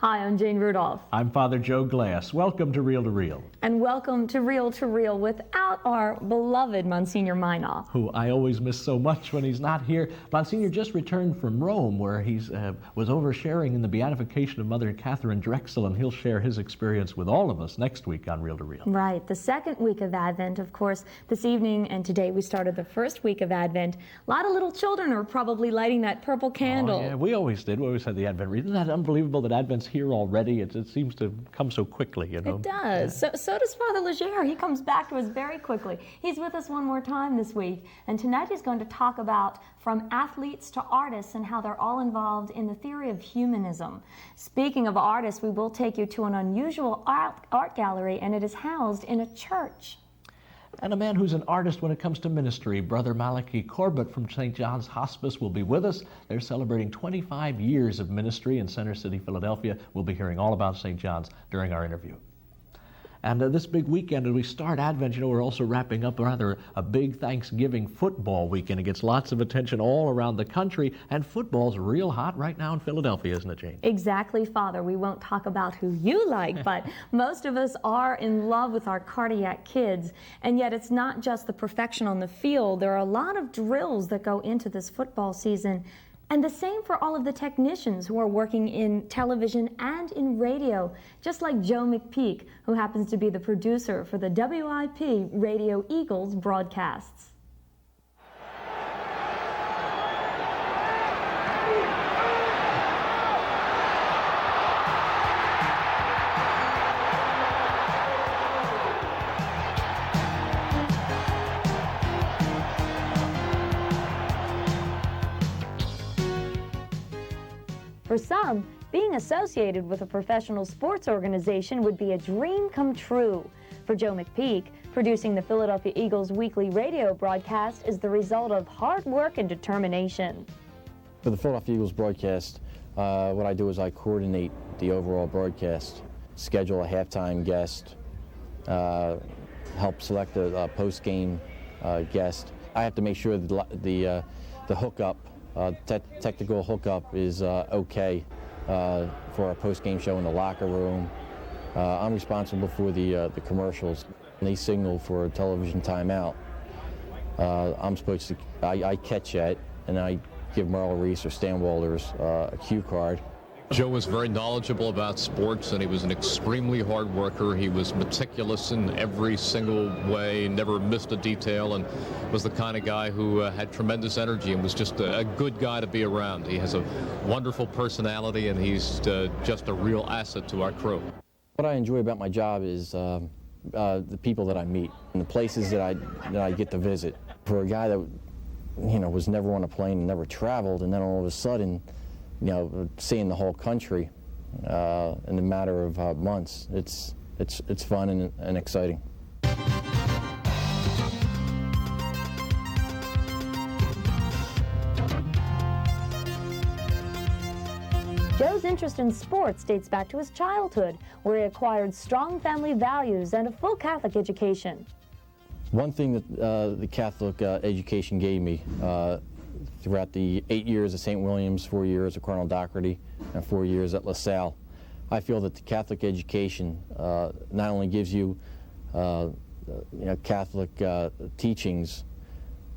Hi, I'm Jane Rudolph. I'm Father Joe Glass. Welcome to Reel to Reel. And welcome to Reel without our beloved Monsignor Meinhof, who I always miss so much when he's not here. Monsignor just returned from Rome, where he was oversharing in the beatification of Mother Catherine Drexel, and he'll share his experience with all of us next week on Reel to Reel. Right, the second week of Advent, of course. This evening and today we started the first week of Advent. A lot of little children are probably lighting that purple candle. Oh, yeah, we always did. We always had the Advent wreath. Isn't that unbelievable that Advent's here already? It seems to come so quickly, you know. It does. Yeah. So does Father Legere. He comes back to us very quickly. He's with us one more time this week, and tonight he's going to talk about from athletes to artists and how they're all involved in the theory of humanism. Speaking of artists, we will take you to an unusual art gallery, and it is housed in a church. And a man who's an artist when it comes to ministry, Brother Malachi Corbett from St. John's Hospice, will be with us. They're celebrating 25 years of ministry in Center City, Philadelphia. We'll be hearing all about St. John's during our interview. And this big weekend, as we start Advent, you know, we're also wrapping up a big Thanksgiving football weekend. It gets lots of attention all around the country, and football's real hot right now in Philadelphia, isn't it, Jane? Exactly, Father. We won't talk about who you like, but most of us are in love with our cardiac kids, and yet it's not just the perfection on the field. There are a lot of drills that go into this football season. And the same for all of the technicians who are working in television and in radio, just like Joe McPeak, who happens to be the producer for the WIP Radio Eagles broadcasts. For some, being associated with a professional sports organization would be a dream come true. For Joe McPeak, producing the Philadelphia Eagles weekly radio broadcast is the result of hard work and determination. For the Philadelphia Eagles broadcast, what I do is I coordinate the overall broadcast, schedule a halftime guest, help select a post-game guest. I have to make sure that the hookup, technical hookup is okay for our post-game show in the locker room. I'm responsible for the commercials. They signal for a television timeout. I'm supposed to, I catch that, and I give Merle Reese or Stan Walters a cue card. Joe was very knowledgeable about sports, and he was an extremely hard worker. He was meticulous in every single way, never missed a detail, and was the kind of guy who had tremendous energy and was just a good guy to be around. He has a wonderful personality, and he's just a real asset to our crew. What I enjoy about my job is the people that I meet and the places that I get to visit. For a guy that, you know, was never on a plane and never traveled, and then all of a sudden, you know, seeing the whole country in a matter of months, it's fun and exciting. Joe's interest in sports dates back to his childhood, where he acquired strong family values and a full Catholic education. One thing that the Catholic education gave me throughout the 8 years at St. William's, 4 years at Cardinal Doherty, and 4 years at LaSalle, I feel that the Catholic education not only gives you, Catholic teachings,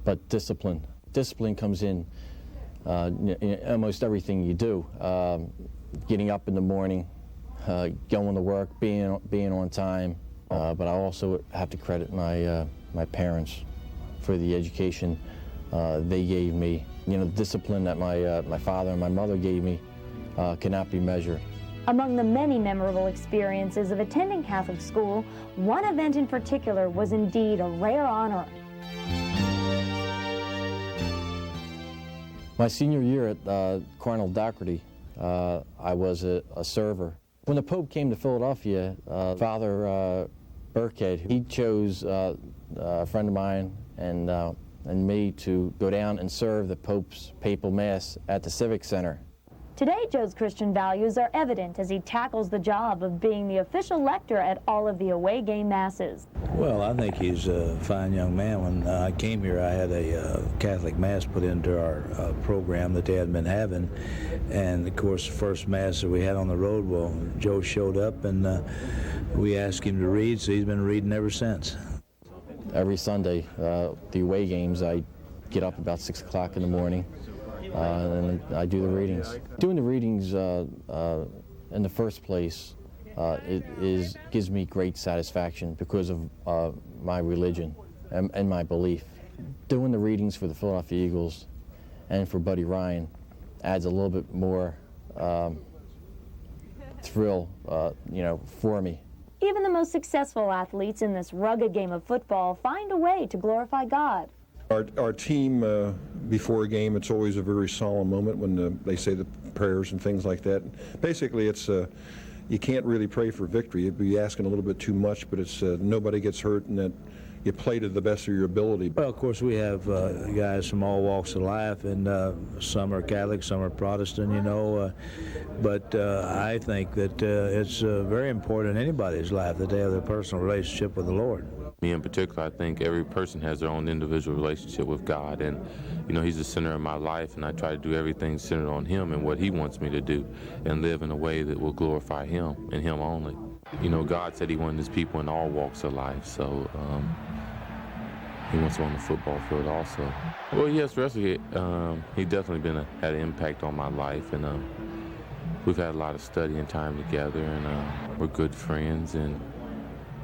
but discipline. Discipline comes in almost everything you do. Getting up in the morning, going to work, being on time. But I also have to credit my parents for the education they gave me. You know, the discipline that my father and my mother gave me cannot be measured. Among the many memorable experiences of attending Catholic school, one event in particular was indeed a rare honor. My senior year at Cardinal Doherty, I was a server. When the Pope came to Philadelphia, Father Burkhead, he chose a friend of mine and me to go down and serve the Pope's papal Mass at the Civic Center. Today, Joe's Christian values are evident as he tackles the job of being the official lector at all of the away game masses. Well, I think he's a fine young man. When I came here, I had a Catholic Mass put into our program that they hadn't been having. And, of course, the first Mass that we had on the road, well, Joe showed up, and we asked him to read, so he's been reading ever since. Every Sunday, the away games, I get up about 6 o'clock in the morning, and I do the readings. Doing the readings in the first place gives me great satisfaction because of my religion and my belief. Doing the readings for the Philadelphia Eagles and for Buddy Ryan adds a little bit more thrill, for me. Even the most successful athletes in this rugged game of football find a way to glorify God. Our team, before a game, it's always a very solemn moment when they say the prayers and things like that. Basically, it's you can't really pray for victory. You'd be asking a little bit too much, but it's nobody gets hurt and that you play to the best of your ability. Well, of course, we have guys from all walks of life, and some are Catholic, some are Protestant, but I think that it's very important in anybody's life that they have their personal relationship with the Lord. Me in particular, I think every person has their own individual relationship with God, and He's the center of my life, and I try to do everything centered on Him and what He wants me to do, and live in a way that will glorify Him and Him only. God said He wanted His people in all walks of life, so He wants them on the football field also. Well, yes, Wesley, he definitely had an impact on my life, and we've had a lot of studying time together, and we're good friends, and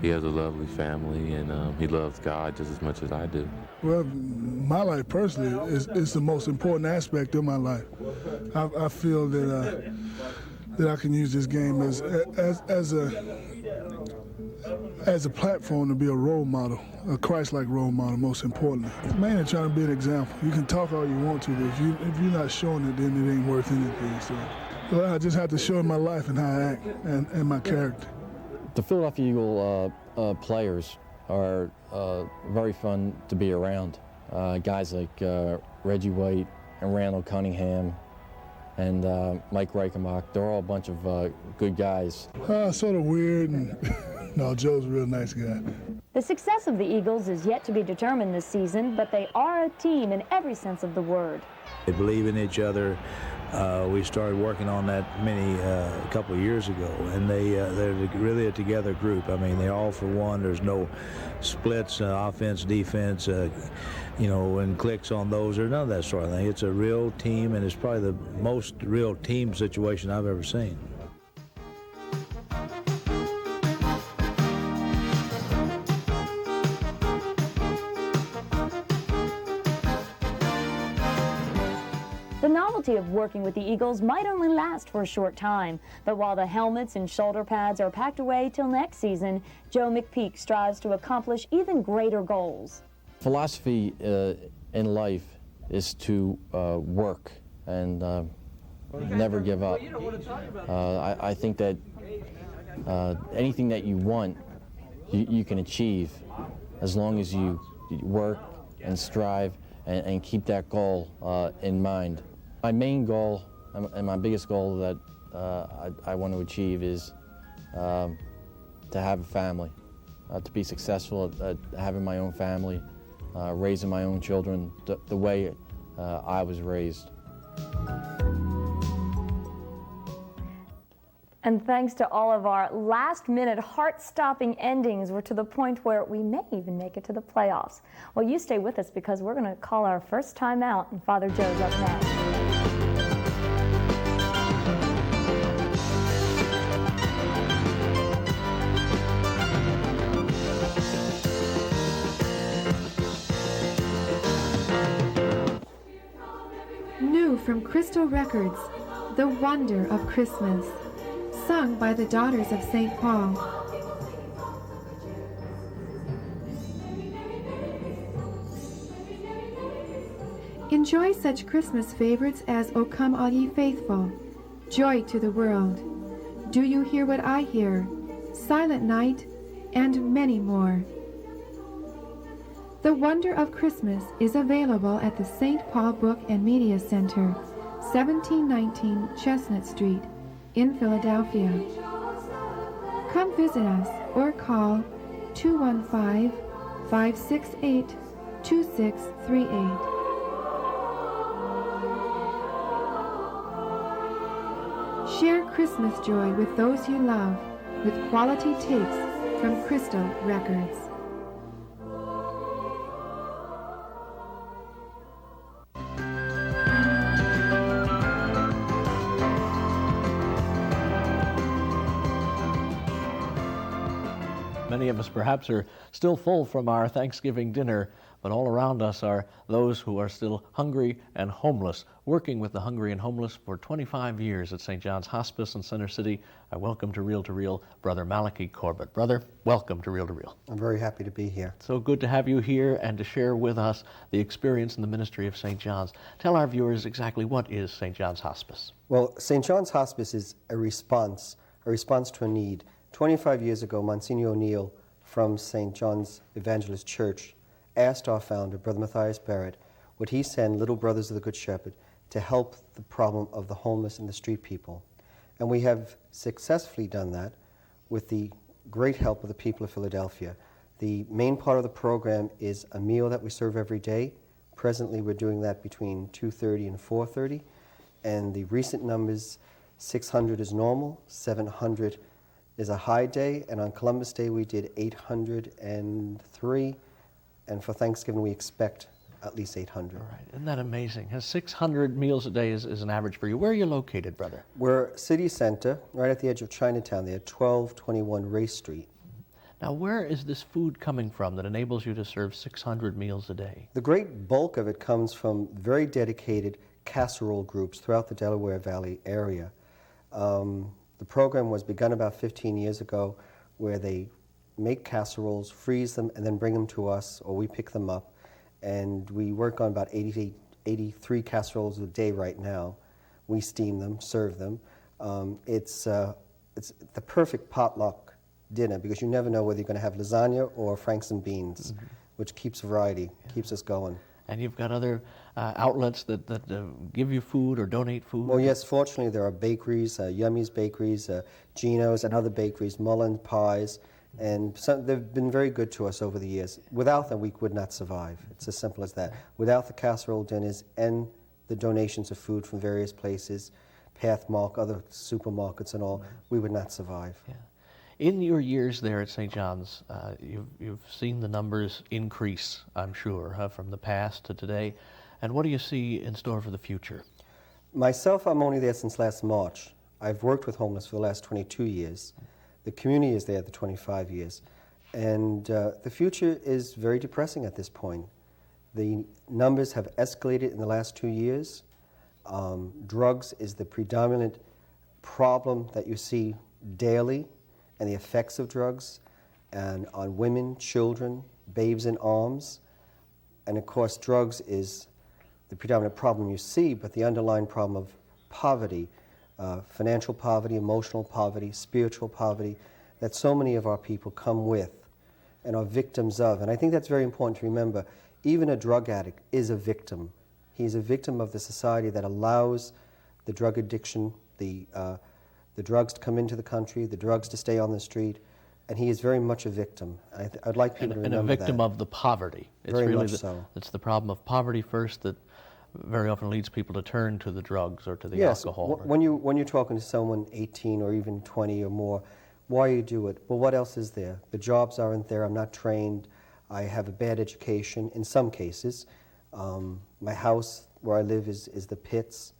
he has a lovely family, and he loves God just as much as I do. Well, my life personally is the most important aspect of my life. I feel that I can use this game as a platform to be a role model, a Christ-like role model, most importantly. Mainly trying to be an example. You can talk all you want to, but if you're not showing it, then it ain't worth anything. So I just have to show my life and how I act and my character. The Philadelphia Eagle players are very fun to be around. Guys like Reggie White and Randall Cunningham and Mike Reichenbach, they're all a bunch of good guys. Sort of weird, and no, Joe's a real nice guy. The success of the Eagles is yet to be determined this season, but they are a team in every sense of the word. They believe in each other. We started working on that a couple of years ago, and they're really a together group. I mean, they're all for one. There's no splits, offense, defense, and clicks on those, or none of that sort of thing. It's a real team, and it's probably the most real team situation I've ever seen. The novelty of working with the Eagles might only last for a short time, but while the helmets and shoulder pads are packed away till next season, Joe McPeak strives to accomplish even greater goals. Philosophy in life is to work and never give up. I think that anything that you want, you can achieve as long as you work and strive and keep that goal in mind. My main goal and my biggest goal that I want to achieve is to have a family, to be successful at having my own family, raising my own children the way I was raised. And thanks to all of our last-minute, heart-stopping endings, we're to the point where we may even make it to the playoffs. Well, you stay with us because we're going to call our first time out, and Father Joe's up next. New from Crystal Records, The Wonder of Christmas, sung by the Daughters of St. Paul. Enjoy such Christmas favorites as O Come All Ye Faithful, Joy to the World, Do You Hear What I Hear, Silent Night, and many more. The Wonder of Christmas is available at the St. Paul Book and Media Center, 1719 Chestnut Street in Philadelphia. Come visit us or call 215-568-2638. Share Christmas joy with those you love with quality tapes from Crystal Records. Many of us perhaps are still full from our Thanksgiving dinner, but all around us are those who are still hungry and homeless. Working with the hungry and homeless for 25 years at St. John's Hospice in Center City, I welcome to Reel Brother Malachi Corbett. Brother, welcome to Reel to Reel. I'm very happy to be here. So good to have you here and to share with us the experience in the ministry of St. John's. Tell our viewers exactly what is St. John's Hospice. Well, St. John's Hospice is a response to a need. 25 years ago, Monsignor O'Neill from St. John's Evangelist Church asked our founder, Brother Matthias Barrett, would he send Little Brothers of the Good Shepherd to help the problem of the homeless and the street people. And we have successfully done that with the great help of the people of Philadelphia. The main part of the program is a meal that we serve every day. Presently, we're doing that between 2:30 and 4:30. And the recent numbers, 600 is normal, 700 is a high day, and on Columbus Day we did 803, and for Thanksgiving we expect at least 800. All right, isn't that amazing? 600 meals a day is an average for you. Where are you located, brother? We're city center, right at the edge of Chinatown there, 1221 Race Street. Now, where is this food coming from that enables you to serve 600 meals a day? The great bulk of it comes from very dedicated casserole groups throughout the Delaware Valley area. The program was begun about 15 years ago, where they make casseroles, freeze them, and then bring them to us, or we pick them up. And we work on about 83 casseroles a day right now. We steam them, serve them. It's the perfect potluck dinner, because you never know whether you're going to have lasagna or franks and beans, which keeps variety, keeps us going. And you've got other outlets that give you food or donate food? Well, yes, fortunately there are bakeries, Yummy's Bakeries, Gino's, and other bakeries, Mullen Pies, and they've been very good to us over the years. Without them, we would not survive. It's as simple as that. Without the casserole dinners and the donations of food from various places, Pathmark, other supermarkets and all, we would not survive. Yeah. In your years there at St. John's, you've seen the numbers increase, I'm sure, from the past to today. And what do you see in store for the future? Myself, I'm only there since last March. I've worked with homeless for the last 22 years. The community is there the 25 years. And the future is very depressing at this point. The numbers have escalated in the last 2 years. Drugs is the predominant problem that you see daily, and the effects of drugs and on women, children, babes in arms. And of course, drugs is the predominant problem you see, but the underlying problem of poverty, financial poverty, emotional poverty, spiritual poverty, that so many of our people come with and are victims of. And I think that's very important to remember. Even a drug addict is a victim. He's a victim of the society that allows the drug addiction, the drugs to come into the country, the drugs to stay on the street, and he is very much a victim. I'd like people to remember that. And a victim of the poverty. It's very really much so. It's the problem of poverty first that very often leads people to turn to the drugs or to the alcohol. When you're talking to someone 18 or even 20 or more, why you do it? Well, what else is there? The jobs aren't there. I'm not trained. I have a bad education in some cases. My house where I live is the pits.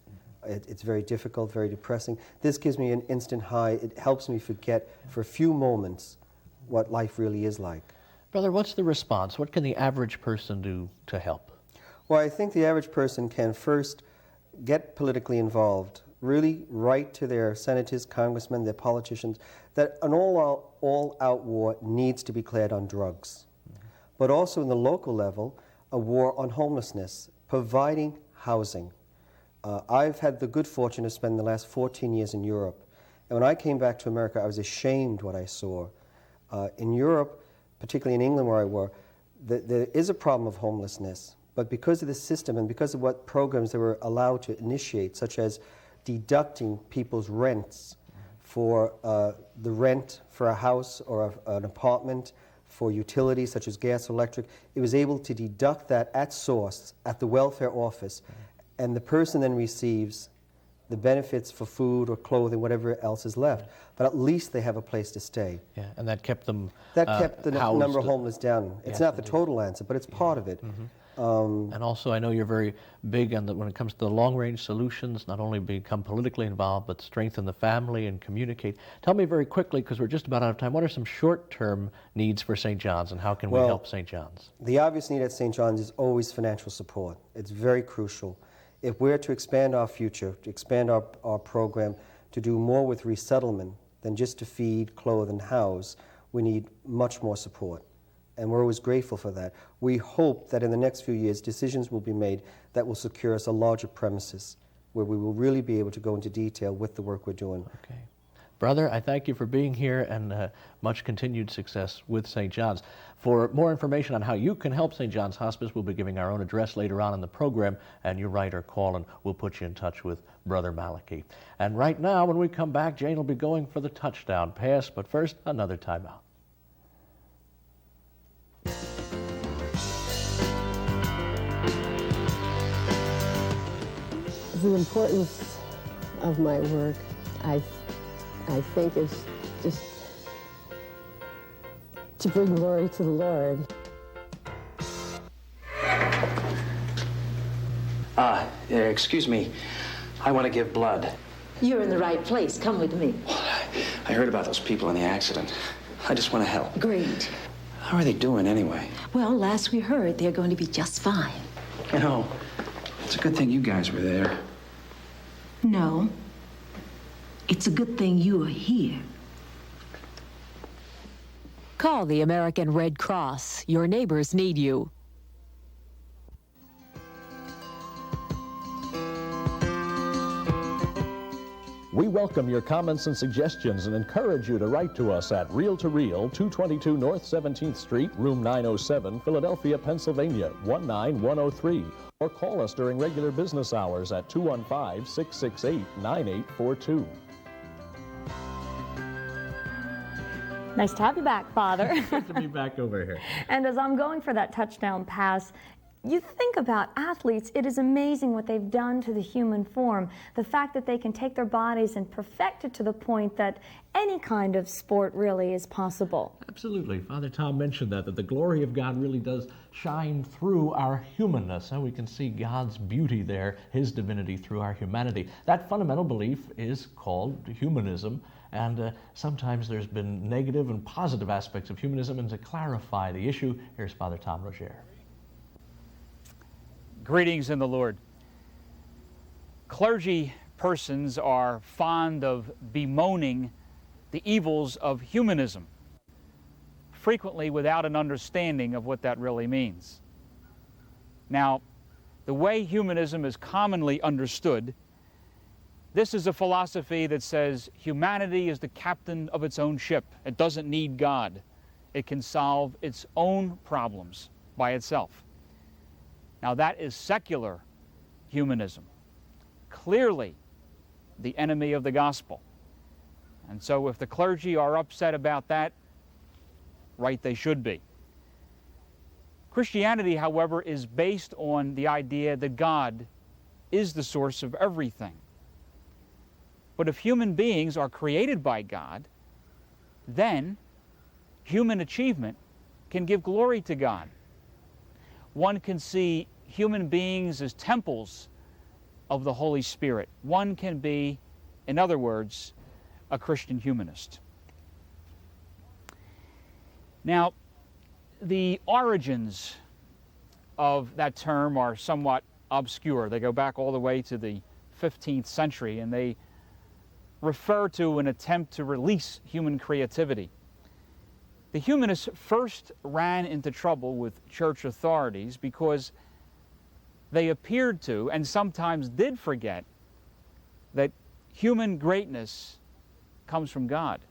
It's very difficult, very depressing. This gives me an instant high. It helps me forget for a few moments what life really is like. Brother, what's the response? What can the average person do to help? Well, I think the average person can first get politically involved, really write to their senators, congressmen, their politicians, that an all-out war needs to be declared on drugs. But also in the local level, a war on homelessness, providing housing. I've had the good fortune to spend the last 14 years in Europe. And when I came back to America, I was ashamed what I saw. In Europe, particularly in England where I were, there is a problem of homelessness, But because of the system and because of what programs they were allowed to initiate, such as deducting people's rents for the rent for a house or an apartment, for utilities such as gas or electric, it was able to deduct that at source at the welfare office, and the person then receives the benefits for food or clothing, whatever else is left. But at least they have a place to stay. Yeah, and that kept them That kept the housed. number of homeless down. It's Yes, not the indeed. total answer, but it's part of it. And also, I know you're very big on when it comes to the long-range solutions, not only become politically involved, but strengthen the family and communicate. Tell me very quickly, because we're just about out of time, what are some short-term needs for St. John's, and how can we help St. John's? The obvious need at St. John's is always financial support. It's very crucial. If we're to expand our future, to expand our program, to do more with resettlement than just to feed, clothe, and house, we need much more support. And we're always grateful for that. We hope that in the next few years, decisions will be made that will secure us a larger premises where we will really be able to go into detail with the work we're doing. Okay. Brother, I thank you for being here, and much continued success with St. John's. For more information on how you can help St. John's Hospice, we'll be giving our own address later on in the program, and you write or call and we'll put you in touch with Brother Malachy. And right now, when we come back, Jane will be going for the touchdown pass, but first, another timeout. The importance of my work, I think, is just to bring glory to the Lord. Excuse me. I want to give blood. You're in the right place. Come with me. I heard about those people in the accident. I just want to help. Great. How are they doing anyway? Well, last we heard, they're going to be just fine. You know, it's a good thing you guys were there. No. It's a good thing you are here. Call the American Red Cross. Your neighbors need you. We welcome your comments and suggestions and encourage you to write to us at Reel to Reel, 222 North 17th Street, Room 907, Philadelphia, Pennsylvania, 19103. Or call us during regular business hours at 215-668-9842. Nice to have you back, Father. Good to be back over here. And as I'm going for that touchdown pass, you think about athletes, it is amazing what they've done to the human form. The fact that they can take their bodies and perfect it to the point that any kind of sport really is possible. Absolutely. Father Tom mentioned that the glory of God really does shine through our humanness, and we can see God's beauty there, His divinity through our humanity. That fundamental belief is called humanism, and sometimes there's been negative and positive aspects of humanism, and to clarify the issue, here's Father Tom Legere. Greetings in the Lord. Clergy persons are fond of bemoaning the evils of humanism, frequently without an understanding of what that really means. Now, the way humanism is commonly understood, this is a philosophy that says humanity is the captain of its own ship. It doesn't need God. It can solve its own problems by itself. Now, that is secular humanism, clearly the enemy of the gospel. And so if the clergy are upset about that, right they should be. Christianity, however, is based on the idea that God is the source of everything. But if human beings are created by God, then human achievement can give glory to God. One can see human beings as temples of the Holy Spirit. One can be, in other words, a Christian humanist. Now, the origins of that term are somewhat obscure. They go back all the way to the 15th century, and they refer to an attempt to release human creativity. The humanists first ran into trouble with church authorities because they appeared to, and sometimes did forget, that human greatness comes from God.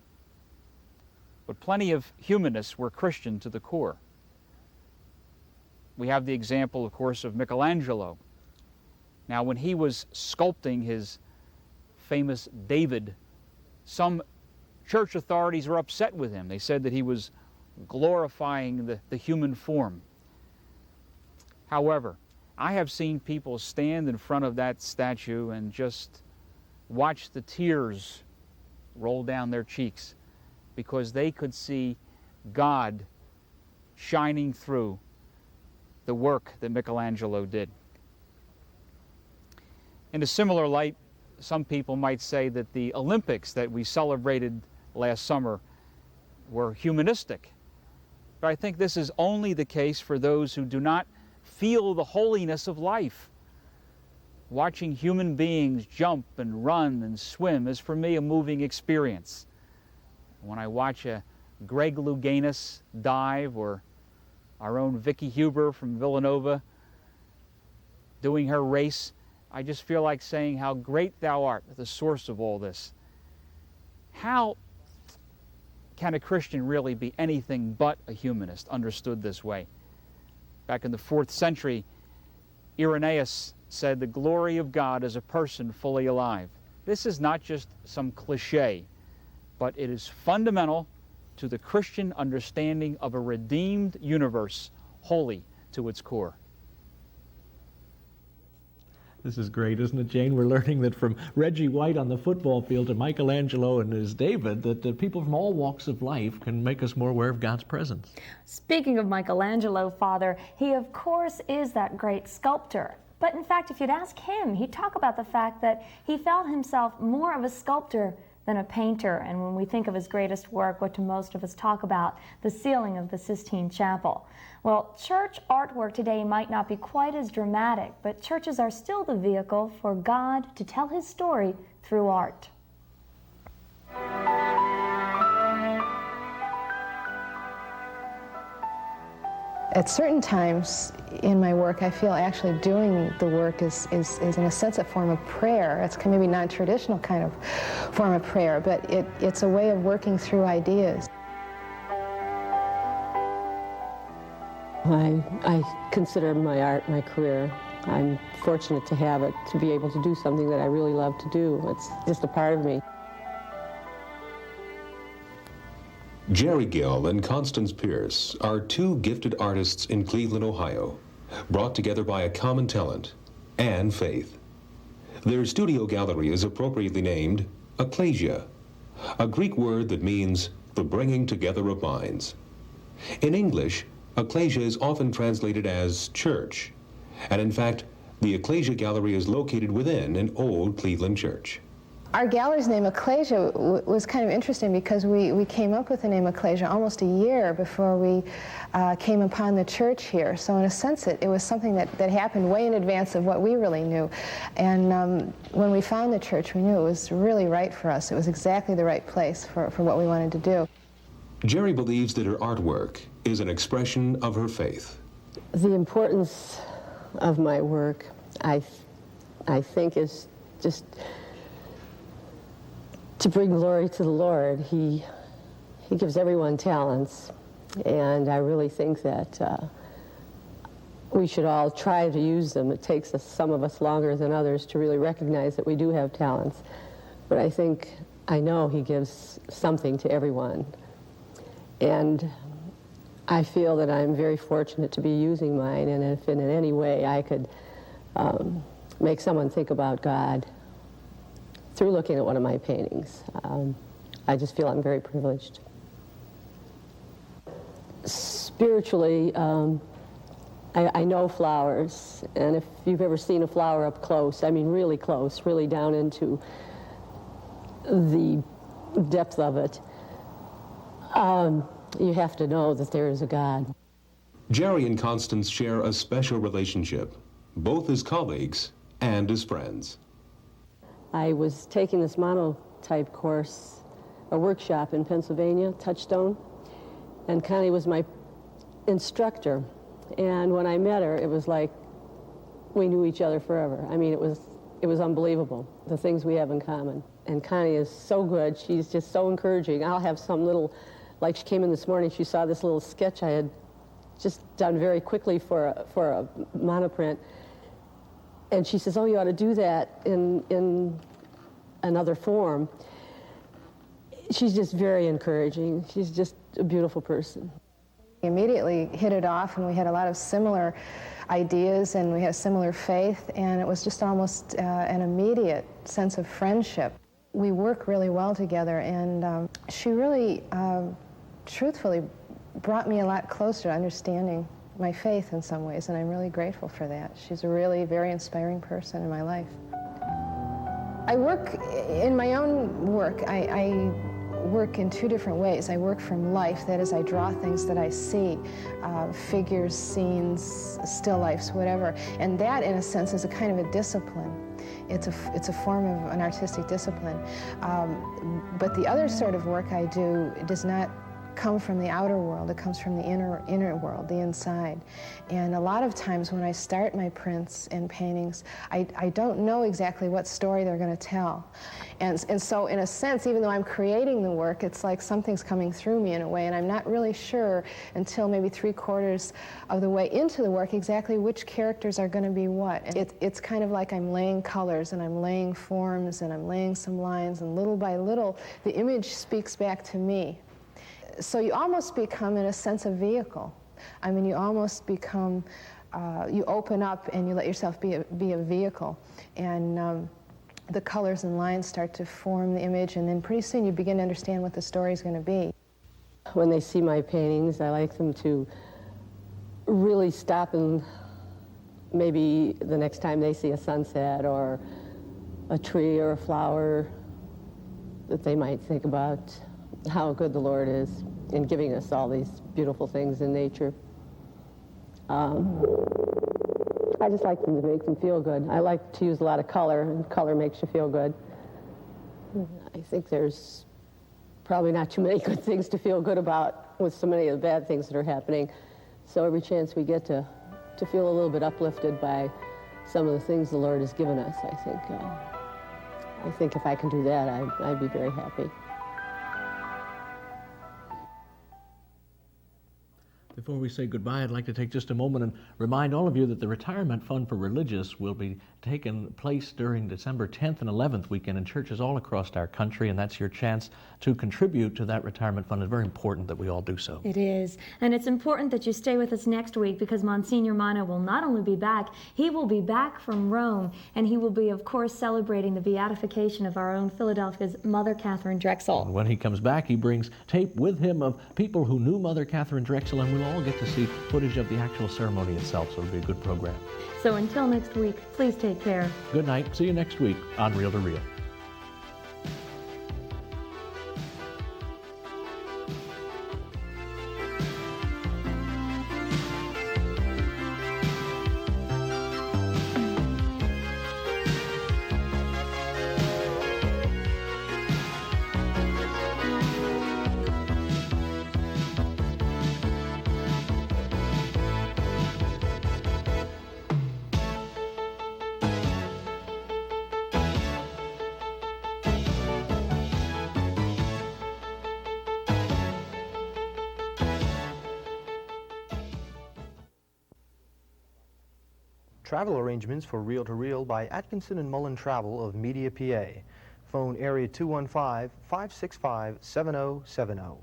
But plenty of humanists were Christian to the core. We have the example, of course, of Michelangelo. Now, when he was sculpting his famous David, some church authorities were upset with him. They said that he was glorifying the human form. However, I have seen people stand in front of that statue and just watch the tears roll down their cheeks because they could see God shining through the work that Michelangelo did. In a similar light, some people might say that the Olympics that we celebrated last summer were humanistic. But I think this is only the case for those who do not feel the holiness of life. Watching human beings jump and run and swim is for me a moving experience. When I watch a Greg Louganis dive, or our own Vicky Huber from Villanova doing her race, I just feel like saying, how great thou art, the source of all this. How can a Christian really be anything but a humanist, understood this way? Back in the 4th century, Irenaeus said, the glory of God is a person fully alive. This is not just some cliche, but it is fundamental to the Christian understanding of a redeemed universe, holy to its core. This is great, isn't it, Jane? We're learning that from Reggie White on the football field to Michelangelo and his David, that people from all walks of life can make us more aware of God's presence. Speaking of Michelangelo, Father, he of course is that great sculptor. But in fact, if you'd ask him, he'd talk about the fact that he felt himself more of a sculptor than a painter. And when we think of his greatest work, what do most of us talk about? The ceiling of the Sistine Chapel. Well, church artwork today might not be quite as dramatic, but churches are still the vehicle for God to tell his story through art. At certain times in my work, I feel actually doing the work is in a sense a form of prayer. It's maybe non-traditional kind of form of prayer, but it's a way of working through ideas. I consider my art my career. I'm fortunate to have it, to be able to do something that I really love to do. It's just a part of me. Jerry Gill and Constance Pierce are two gifted artists in Cleveland, Ohio, brought together by a common talent and faith. Their studio gallery is appropriately named Ekklesia, a Greek word that means the bringing together of minds. In English, Ekklesia is often translated as church, and in fact, the Ekklesia gallery is located within an old Cleveland church. Our gallery's name, Ekklesia, was kind of interesting because we came up with the name Ekklesia almost a year before we came upon the church here. So in a sense, it was something that happened way in advance of what we really knew. And when we found the church, we knew it was really right for us. It was exactly the right place for what we wanted to do. Jerry believes that her artwork is an expression of her faith. The importance of my work, I think, is just to bring glory to the Lord. He gives everyone talents, and I really think that we should all try to use them. It takes some of us longer than others to really recognize that we do have talents, but I know He gives something to everyone, and I feel that I'm very fortunate to be using mine, and if in any way I could make someone think about God through looking at one of my paintings, I just feel I'm very privileged. Spiritually, I know flowers, and if you've ever seen a flower up close, I mean really close, really down into the depth of it, you have to know that there is a God. Jerry and Constance share a special relationship, both as colleagues and as friends. I was taking this monotype course, a workshop in Pennsylvania, Touchstone, and Connie was my instructor. And when I met her, it was like we knew each other forever. I mean, it was unbelievable, the things we have in common. And Connie is so good. She's just so encouraging. I'll have some little, like she came in this morning, she saw this little sketch I had just done very quickly for a monoprint. And she says, oh, you ought to do that in another form. She's just very encouraging. She's just a beautiful person. We immediately hit it off, and we had a lot of similar ideas, and we had a similar faith, and it was just almost an immediate sense of friendship. We work really well together, and she really, truthfully, brought me a lot closer to understanding my faith in some ways, and I'm really grateful for that. She's a really very inspiring person in my life. I work in my own work. I work in two different ways. I work from life, that is, I draw things that I see, figures, scenes, still lifes, whatever. And that, in a sense, is a kind of a discipline. It's a form of an artistic discipline. But the other sort of work I do does not come from the outer world. It comes from the inner world, the inside. And a lot of times when I start my prints and paintings, I don't know exactly what story they're going to tell. And so in a sense, even though I'm creating the work, it's like something's coming through me in a way, and I'm not really sure until maybe 3/4 of the way into the work exactly which characters are going to be what. It's kind of like I'm laying colors, and I'm laying forms, and I'm laying some lines, and little by little the image speaks back to me. So you almost become, in a sense, a vehicle. I mean, you almost become, you open up and you let yourself be a vehicle. And the colors and lines start to form the image, and then pretty soon you begin to understand what the story is going to be. When they see my paintings, I like them to really stop, and maybe the next time they see a sunset or a tree or a flower, that they might think about how good the Lord is in giving us all these beautiful things in nature. I just like them to make them feel good. I like to use a lot of color, and color makes you feel good. I think there's probably not too many good things to feel good about with so many of the bad things that are happening. So every chance we get to feel a little bit uplifted by some of the things the Lord has given us, I think if I can do that, I'd be very happy. Before we say goodbye, I'd like to take just a moment and remind all of you that the Retirement Fund for Religious will be taking place during December 10th and 11th weekend in churches all across our country, and that's your chance to contribute to that retirement fund. It's very important that we all do so. It is. And it's important that you stay with us next week, because Monsignor Mano will not only be back, he will be back from Rome, and he will be, of course, celebrating the beatification of our own Philadelphia's Mother Catherine Drexel. And when he comes back, he brings tape with him of people who knew Mother Catherine Drexel, and we'll all get to see footage of the actual ceremony itself, so it'll be a good program. So until next week, please take care. Good night. See you next week on Reel to Reel. Travel arrangements for Reel to Reel by Atkinson and Mullen Travel of Media, PA. Phone area 215-565-7070.